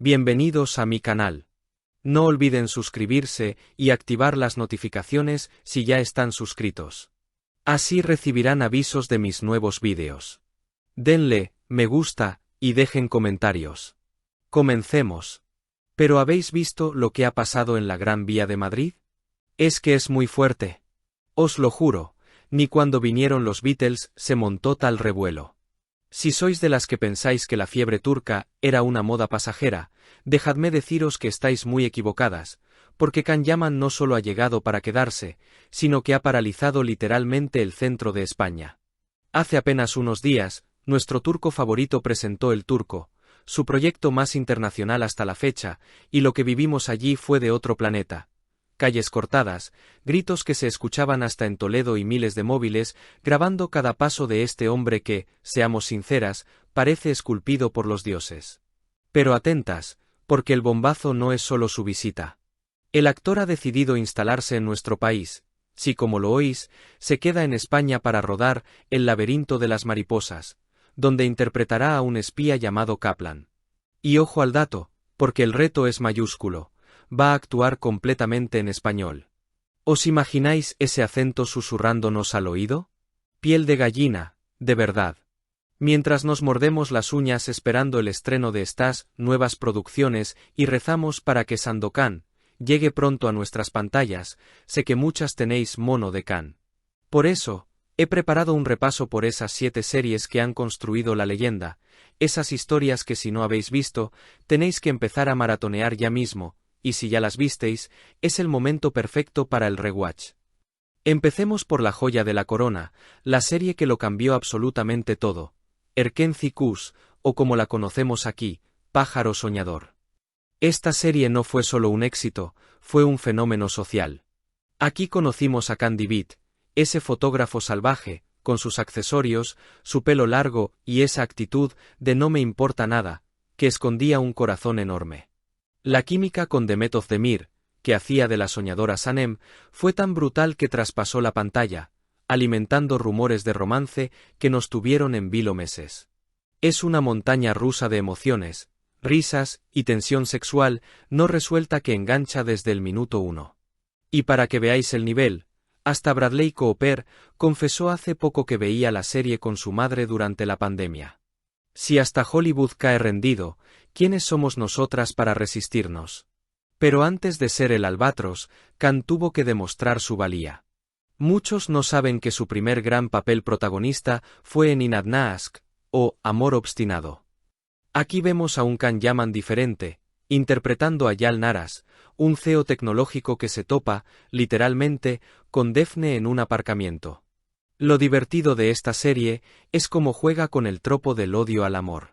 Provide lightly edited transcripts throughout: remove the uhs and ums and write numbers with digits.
Bienvenidos a mi canal. No olviden suscribirse y activar las notificaciones si ya están suscritos. Así recibirán avisos de mis nuevos vídeos. Denle me gusta y dejen comentarios. Comencemos. ¿Pero habéis visto lo que ha pasado en la Gran Vía de Madrid? Es que es muy fuerte. Os lo juro, ni cuando vinieron los Beatles se montó tal revuelo. Si sois de las que pensáis que la fiebre turca era una moda pasajera, dejadme deciros que estáis muy equivocadas, porque Can Yaman no solo ha llegado para quedarse, sino que ha paralizado literalmente el centro de España. Hace apenas unos días, nuestro turco favorito presentó El Turco, su proyecto más internacional hasta la fecha, y lo que vivimos allí fue de otro planeta. Calles cortadas, gritos que se escuchaban hasta en Toledo y miles de móviles grabando cada paso de este hombre que, seamos sinceras, parece esculpido por los dioses. Pero atentas, porque el bombazo no es solo su visita. El actor ha decidido instalarse en nuestro país, si como lo oís, se queda en España para rodar El laberinto de las mariposas, donde interpretará a un espía llamado Kaplan. Y ojo al dato, porque el reto es mayúsculo. Va a actuar completamente en español. ¿Os imagináis ese acento susurrándonos al oído? Piel de gallina, de verdad. Mientras nos mordemos las uñas esperando el estreno de estas nuevas producciones y rezamos para que Sandokan llegue pronto a nuestras pantallas, sé que muchas tenéis mono de Can. Por eso, he preparado un repaso por esas 7 series que han construido la leyenda, esas historias que si no habéis visto, tenéis que empezar a maratonear ya mismo. Y si ya las visteis, es el momento perfecto para el rewatch. Empecemos por la joya de la corona, la serie que lo cambió absolutamente todo, Erkenci Kuş, o como la conocemos aquí, Pájaro Soñador. Esta serie no fue solo un éxito, fue un fenómeno social. Aquí conocimos a Candy Beat, ese fotógrafo salvaje, con sus accesorios, su pelo largo y esa actitud de no me importa nada, que escondía un corazón enorme. La química con Demet Özdemir, que hacía de la soñadora Sanem, fue tan brutal que traspasó la pantalla, alimentando rumores de romance que nos tuvieron en vilo meses. Es una montaña rusa de emociones, risas y tensión sexual no resuelta que engancha desde el minuto 1. Y para que veáis el nivel, hasta Bradley Cooper confesó hace poco que veía la serie con su madre durante la pandemia. Si hasta Hollywood cae rendido, ¿quiénes somos nosotras para resistirnos? Pero antes de ser el albatros, Can tuvo que demostrar su valía. Muchos no saben que su primer gran papel protagonista fue en Inadna Aşk, o Amor obstinado. Aquí vemos a un Can Yaman diferente, interpretando a Yal Naras, un CEO tecnológico que se topa, literalmente, con Defne en un aparcamiento. Lo divertido de esta serie es cómo juega con el tropo del odio al amor.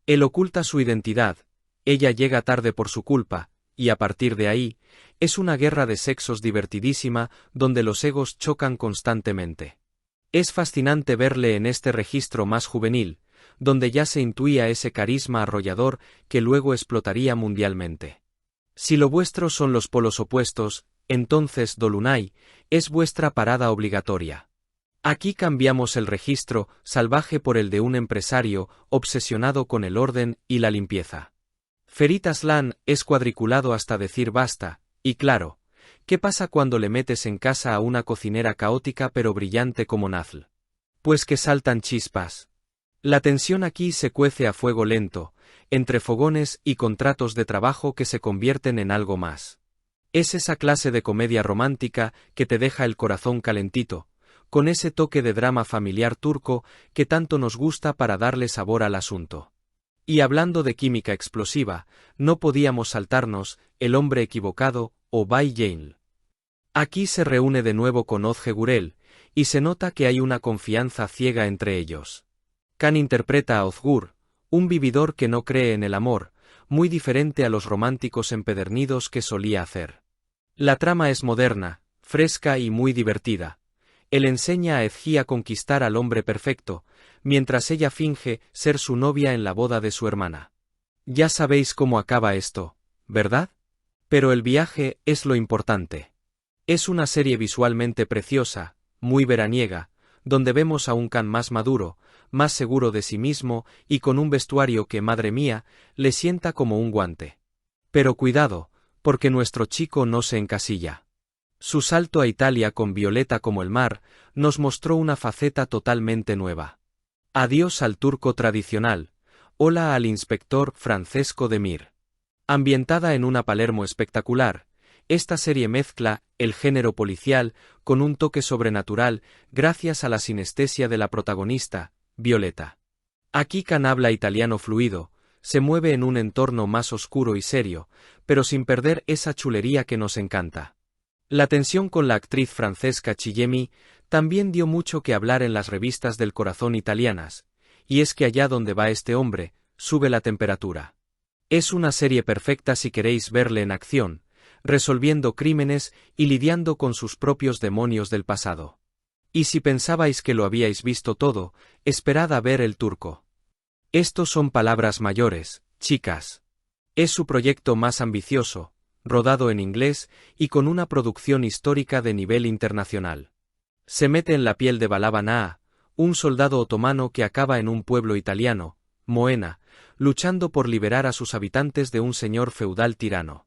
Él oculta su identidad, ella llega tarde por su culpa, y a partir de ahí, es una guerra de sexos divertidísima donde los egos chocan constantemente. Es fascinante verle en este registro más juvenil, donde ya se intuía ese carisma arrollador que luego explotaría mundialmente. Si lo vuestro son los polos opuestos, entonces Dolunay es vuestra parada obligatoria. Aquí cambiamos el registro salvaje por el de un empresario obsesionado con el orden y la limpieza. Ferit Aslan es cuadriculado hasta decir basta, y claro, ¿qué pasa cuando le metes en casa a una cocinera caótica pero brillante como Nazl? Pues que saltan chispas. La tensión aquí se cuece a fuego lento, entre fogones y contratos de trabajo que se convierten en algo más. Es esa clase de comedia romántica que te deja el corazón calentito, con ese toque de drama familiar turco que tanto nos gusta para darle sabor al asunto. Y hablando de química explosiva, no podíamos saltarnos El hombre equivocado o Bay Jail. Aquí se reúne de nuevo con Ozge Gurel, y se nota que hay una confianza ciega entre ellos. Can interpreta a Ozgur, un vividor que no cree en el amor, muy diferente a los románticos empedernidos que solía hacer. La trama es moderna, fresca y muy divertida. Él enseña a Ezgi a conquistar al hombre perfecto, mientras ella finge ser su novia en la boda de su hermana. Ya sabéis cómo acaba esto, ¿verdad? Pero el viaje es lo importante. Es una serie visualmente preciosa, muy veraniega, donde vemos a un Can más maduro, más seguro de sí mismo y con un vestuario que, madre mía, le sienta como un guante. Pero cuidado, porque nuestro chico no se encasilla. Su salto a Italia con Violeta como el mar nos mostró una faceta totalmente nueva. Adiós al turco tradicional, hola al inspector Francesco de Mir. Ambientada en una Palermo espectacular, esta serie mezcla el género policial con un toque sobrenatural gracias a la sinestesia de la protagonista, Violeta. Aquí Can habla italiano fluido, se mueve en un entorno más oscuro y serio, pero sin perder esa chulería que nos encanta. La tensión con la actriz Francesca Chillemi también dio mucho que hablar en las revistas del corazón italianas, y es que allá donde va este hombre, sube la temperatura. Es una serie perfecta si queréis verle en acción, resolviendo crímenes y lidiando con sus propios demonios del pasado. Y si pensabais que lo habíais visto todo, esperad a ver El Turco. Estos son palabras mayores, chicas. Es su proyecto más ambicioso, rodado en inglés y con una producción histórica de nivel internacional. Se mete en la piel de Balaban Ağa, un soldado otomano que acaba en un pueblo italiano, Moena, luchando por liberar a sus habitantes de un señor feudal tirano.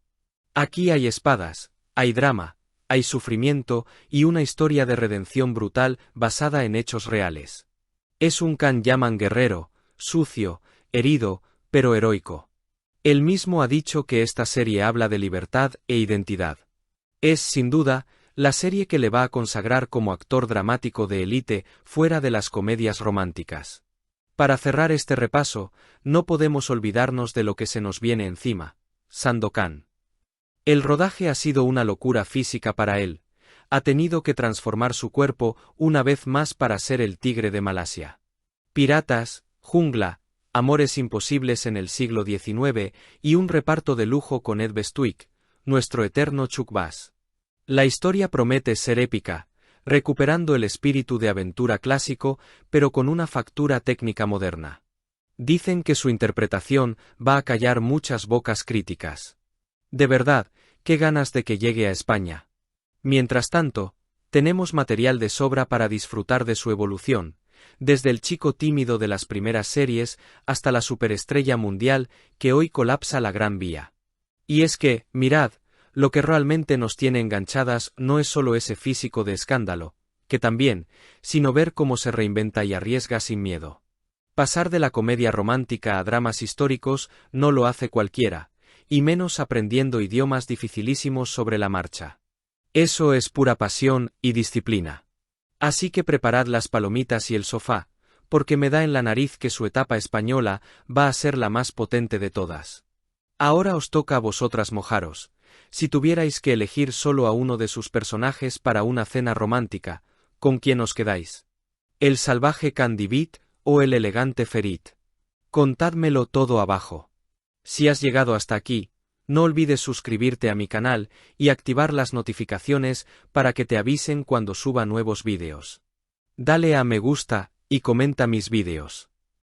Aquí hay espadas, hay drama, hay sufrimiento y una historia de redención brutal basada en hechos reales. Es un Can Yaman guerrero, sucio, herido, pero heroico. Él mismo ha dicho que esta serie habla de libertad e identidad. Es, sin duda, la serie que le va a consagrar como actor dramático de élite fuera de las comedias románticas. Para cerrar este repaso, no podemos olvidarnos de lo que se nos viene encima, Sandokan. El rodaje ha sido una locura física para él, ha tenido que transformar su cuerpo una vez más para ser el tigre de Malasia. Piratas, jungla, amores imposibles en el siglo XIX y un reparto de lujo con Ed Bestwick, nuestro eterno Chuck Bass. La historia promete ser épica, recuperando el espíritu de aventura clásico, pero con una factura técnica moderna. Dicen que su interpretación va a callar muchas bocas críticas. De verdad, qué ganas de que llegue a España. Mientras tanto, tenemos material de sobra para disfrutar de su evolución, desde el chico tímido de las primeras series hasta la superestrella mundial que hoy colapsa la Gran Vía. Y es que, mirad, lo que realmente nos tiene enganchadas no es solo ese físico de escándalo, que también, sino ver cómo se reinventa y arriesga sin miedo. Pasar de la comedia romántica a dramas históricos no lo hace cualquiera, y menos aprendiendo idiomas dificilísimos sobre la marcha. Eso es pura pasión y disciplina. Así que preparad las palomitas y el sofá, porque me da en la nariz que su etapa española va a ser la más potente de todas. Ahora os toca a vosotras mojaros. Si tuvierais que elegir solo a uno de sus personajes para una cena romántica, ¿con quién os quedáis? ¿El salvaje Can David o el elegante Ferit? Contádmelo todo abajo. Si has llegado hasta aquí, no olvides suscribirte a mi canal y activar las notificaciones para que te avisen cuando suba nuevos vídeos. Dale a me gusta y comenta mis vídeos.